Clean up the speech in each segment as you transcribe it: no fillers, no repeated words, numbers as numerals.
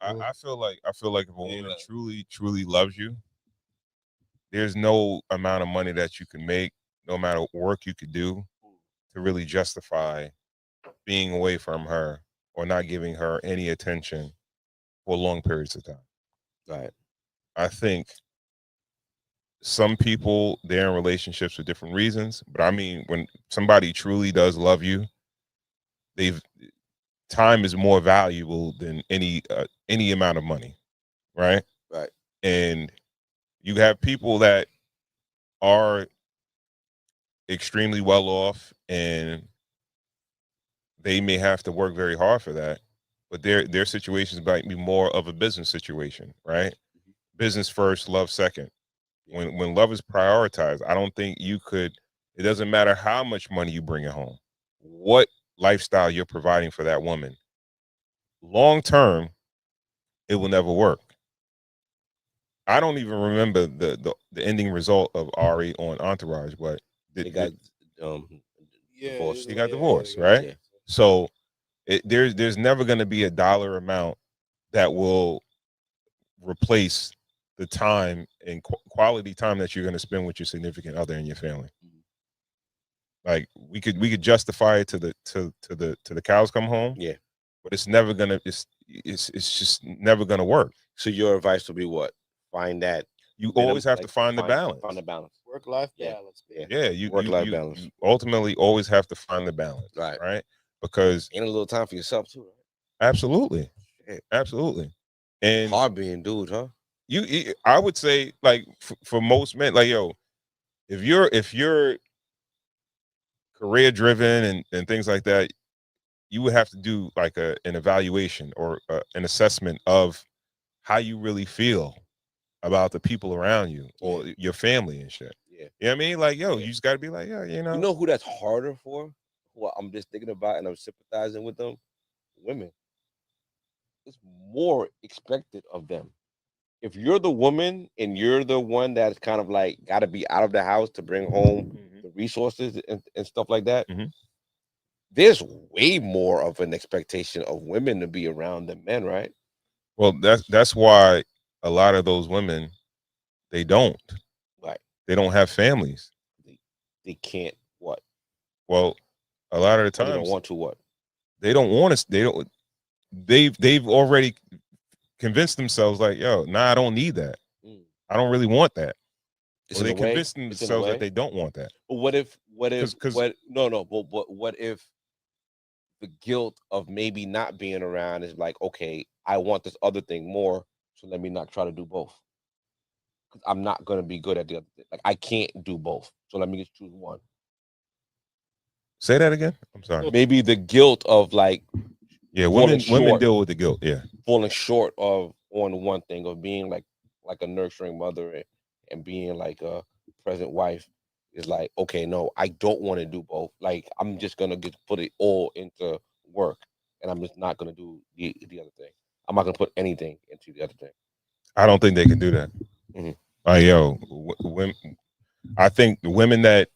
I feel like if a woman truly loves you, there's no amount of money that you can make, no amount of work you could do to really justify being away from her or not giving her any attention for long periods of time. Right. I think some people, they're in relationships for different reasons, but I mean, when somebody truly does love you, they've time is more valuable than any amount of money, right? Right. And you have people that are extremely well off, and they may have to work very hard for that, but their situations might be more of a business situation, right? Business first, love second. When love is prioritized, I don't think you could. It doesn't matter how much money you bring at home, what lifestyle you're providing for that woman. Long term, it will never work. I don't even remember the ending result of Ari on Entourage, but They got um divorced. he got divorced, right? Yeah. So there's never going to be a dollar amount that will replace the time and quality time that you're going to spend with your significant other and your family. Like we could justify it to the cows come home. Yeah. But it's never gonna. It's just never gonna work. So your advice would be what? Find that. You always have to find the balance. Find the balance. Work-life balance. Yeah, you Work-life you balance. ultimately always have to find the balance. Right. Because ain't a little time for yourself too. Right? Absolutely. Absolutely. And hard being dude, huh? You I would say, like, for most men, like, yo, if you're career driven and things like that, you would have to do like an evaluation or an assessment of how you really feel about the people around you or your family and shit. Yeah. You know what I mean? Like, yo, you just got to be like, yeah, You know who that's harder for? Who I'm just thinking about and I'm sympathizing with them? Women. It's more expected of them. If you're the woman and you're the one that's kind of like got to be out of the house to bring home the resources and stuff like that, there's way more of an expectation of women to be around than men, right? Well, that's why a lot of those women, they don't. Right. They don't have families. They can't what? Well, a lot of the times they don't want to what? They don't want us. They don't. They've already convinced themselves like, yo, nah, I don't need that. I don't really want that. So they convince themselves that they don't want that. But what if what if the guilt of maybe not being around is like, okay, I want this other thing more, so let me not try to do both. Because I'm not gonna be good at the other thing. Like I can't do both. So let me just choose one. Say that again. I'm sorry. Maybe the guilt of like, women deal with the guilt. Yeah, falling short of on one thing, of being like a nurturing mother and being like a present wife is like, okay, no, I don't want to do both. Like I'm just gonna put it all into work, and I'm just not gonna do the other thing. I'm not gonna put anything into the other thing. I don't think they can do that. Like, yo, women. I think the women that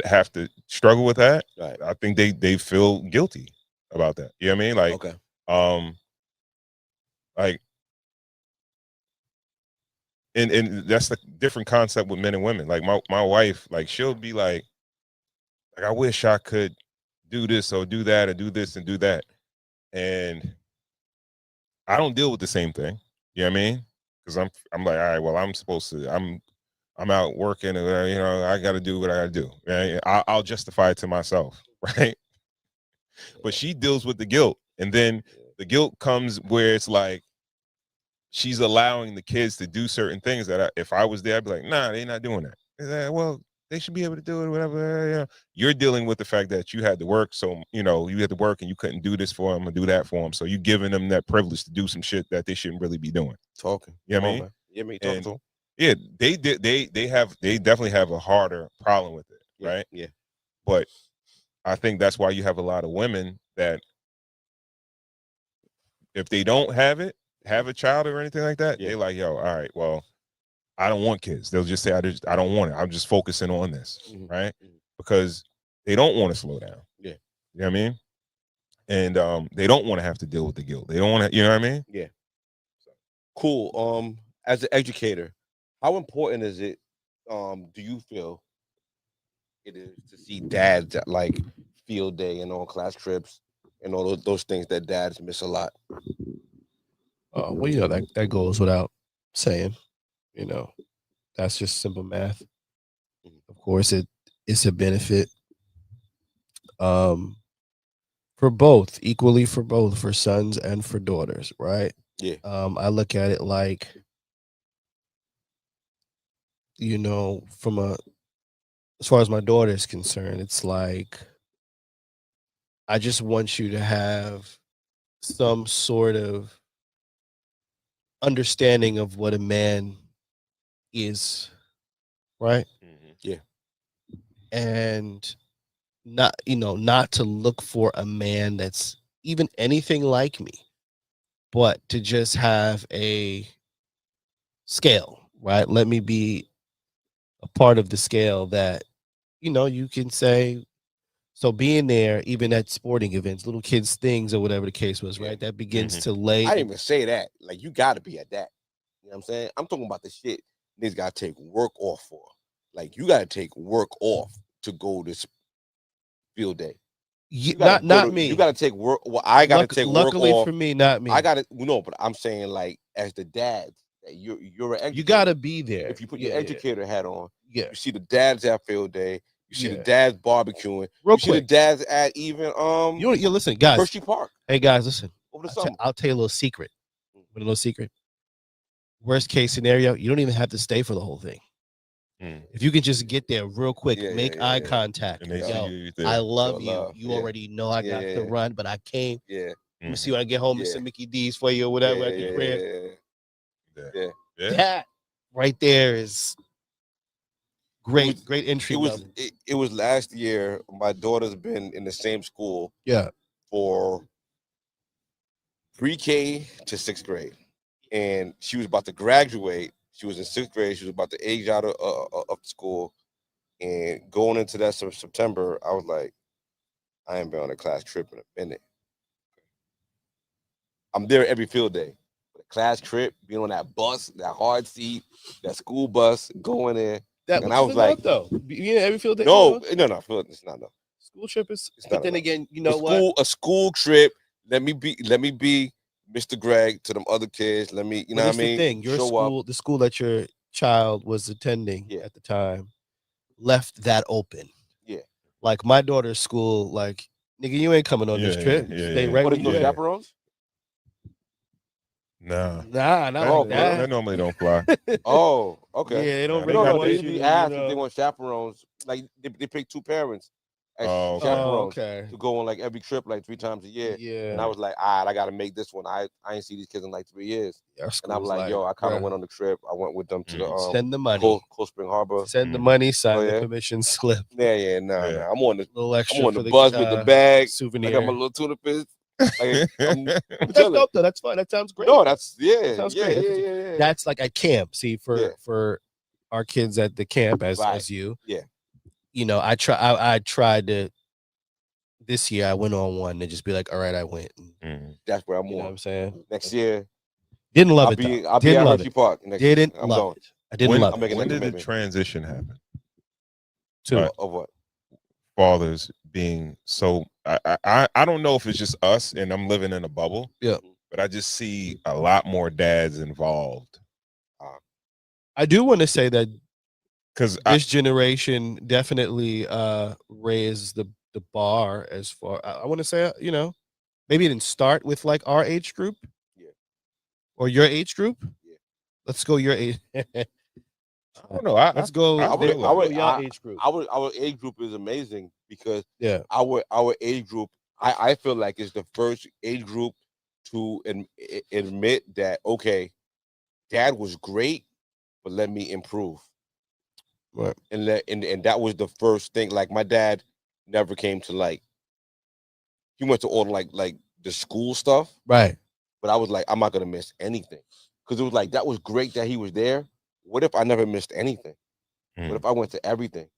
have to struggle with that, right. I think they feel guilty about that. You know what I mean? Like, okay. Like, and that's the different concept with men and women. Like my wife, like she'll be like I wish I could do this or do that or do this and do that, and I don't deal with the same thing. You know what I mean? Because I'm like, all right, well, I'm out working, and I got to do what I got to do. Right? I'll justify it to myself, right? But she deals with the guilt, and then the guilt comes where it's like she's allowing the kids to do certain things that if I was there, I'd be like, nah, they're not doing that. Well, they should be able to do it, whatever. You're dealing with the fact that you had to work, so you had to work and you couldn't do this for them or do that for them. So you giving them that privilege to do some shit that they shouldn't really be doing. Talking. You know what I mean? Man. Yeah, me talking to them. Yeah, they definitely have a harder problem with it, right? Yeah. But I think that's why you have a lot of women that if they don't have a child or anything like that, they're like, yo, all right, well, I don't want kids. They'll just say, I don't want it. I'm just focusing on this, right? Because they don't want to slow down. Yeah. You know what I mean? And they don't want to have to deal with the guilt. They don't want to, you know what I mean? Yeah. Cool. As an educator, how important is it? Do you feel it is to see dads at like field day and on class trips and all those things that dads miss a lot? Well, that goes without saying. You know, that's just simple math. Of course, it's a benefit. For both, equally for both, for sons and for daughters, right? Yeah. I look at it like, as far as my daughter is concerned, it's like I just want you to have some sort of understanding of what a man is, right? Yeah. And not to look for a man that's even anything like me, but to just have a scale, right? Let me be a part of the scale that, you can say, so being there, even at sporting events, little kids' things or whatever the case was, right? That begins to lay. I didn't even say that. Like, you got to be at that. You know what I'm saying? I'm talking about the shit niggas got to take work off for. Like, you got to take work off to go this field day. Not me. You got to take work. Well, I got to take work off. Luckily for me, not me. I got to, but I'm saying, like, as the dad, that you're an educator. You got to be there. If you put your educator hat on, you see the dads at field day. You see the dads barbecuing. Real see quick. the dads at even you listen, guys. Hershey Park. Hey guys, listen. Over the summer. I'll tell you a little secret. A little secret. Worst case scenario, you don't even have to stay for the whole thing. If you can just get there real quick, make eye contact. And they see you I love you. love. You already know I got to run, but I came. Yeah. Let me see when I get home. Some Mickey D's for you or whatever at the crib. Yeah. That right there is great. Great entry. It was last year. My daughter's been in the same school. Yeah. For pre-K to 6th grade, and she was about to graduate. She was in 6th grade. She was about to age out of school, and going into that September, I was like, I ain't been on a class trip in a minute. I'm there every field day. But a class trip, being on that bus, that hard seat, that school bus, going in. And I was like, though, every field day. No, it's not no. School trip is. But then again, you know what? A school trip. Let me be Mr. Greg to them other kids. Let me, what I mean? The thing, your school, the school that your child was attending at the time, left that open. Yeah. Like my daughter's school, like, nigga, you ain't coming on this trip. Stay right What with is no chaperones? Nah, not like that. They normally don't fly. Oh, okay. Yeah, they don't. No, they usually ask if they want chaperones. Like they pick 2 parents as chaperones to go on like every trip, like 3 times a year. Yeah. And I was like, all right, I got to make this one. I ain't see these kids in like 3 years. And I'm like, yo, I kind of went on the trip. I went with them to the send the money, Cold Spring Harbor. Send the money, sign the permission slip. Nah. I'm on the little extra. I'm on the bus with the bag, souvenir. I got my little tuna fish. Like, that's dope though. That's fine. That sounds great. No, that's that sounds great. Yeah. That's like at camp. See, for our kids at the camp as you. Yeah. I tried to. This year I went on one and just be like, all right, I went. That's where I'm on. You know what I'm saying? Next year. Didn't love I'll be at Hershey Park next year. Didn't love it. I didn't love it. When did the transition happen? Of what? Fathers being so I don't know if it's just us and I'm living in a bubble. Yeah. But I just see a lot more dads involved. I do want to say that because this generation definitely raised the bar as far. I want to say, maybe it didn't start with like our age group. Yeah. Or your age group. Yeah. Let's go your age. I don't know. Let's go. Our age group. Our age group is amazing because our age group, I feel like it's the first age group to admit that dad was great, but let me improve. Right. And that was the first thing. Like my dad never came to he went to all like the school stuff. Right. But I was like, I'm not gonna miss anything. Because it was like that was great that he was there. What if I never missed anything? What if I went to everything?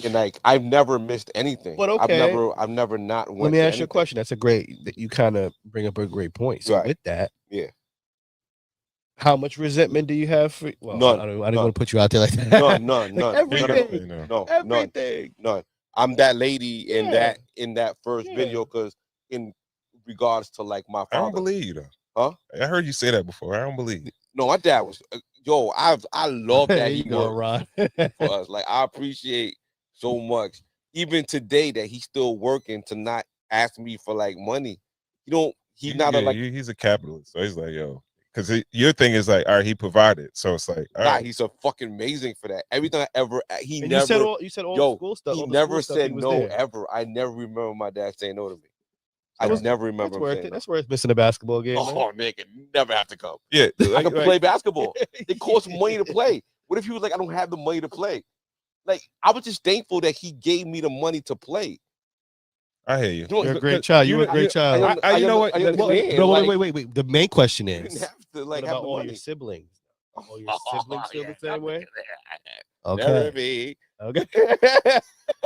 And like I've never missed anything. But I've never not went. Let me ask you a question. That's a great that you kind of bring up a great point. So with that, How much resentment do you have for? Well, None. I don't want to put you out there like that. None. Like everything. Everything. None. I'm that lady in Yeah. that first Yeah. video, because in regards to like my I don't father. believe you though. Huh? I heard you say that before. I don't believe you. No, my dad was I love that There he you go, worked Ron. for us. Like, I appreciate so much, even today, that he's still working to not ask me for like money. He's not he's a capitalist, so he's like, yo, because your thing is like, all right, he provided, so it's like, all right. he's a fucking amazing for that. Everything I ever, he And never. you said all the school stuff. He all the never school stuff, said he was no there. ever. I never remember my dad saying no to me. That's- I never remember That's him worth saying it. no. That's worth missing a basketball game. man. Oh, nigga, never have to come. Yeah, I like, can play basketball. It costs money to play. What if he was like, I don't have the money to play? Like, I was just thankful that he gave me the money to play. I hear you. You're a great child. You're a great child. You know what? Wait. The main question You didn't is, have to like what have about the all money. your siblings? All your siblings feel the same way? Never Okay. be. Okay.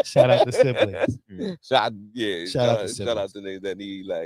Shout out to siblings. Shout out Shout out to shout out siblings. to niggas that need like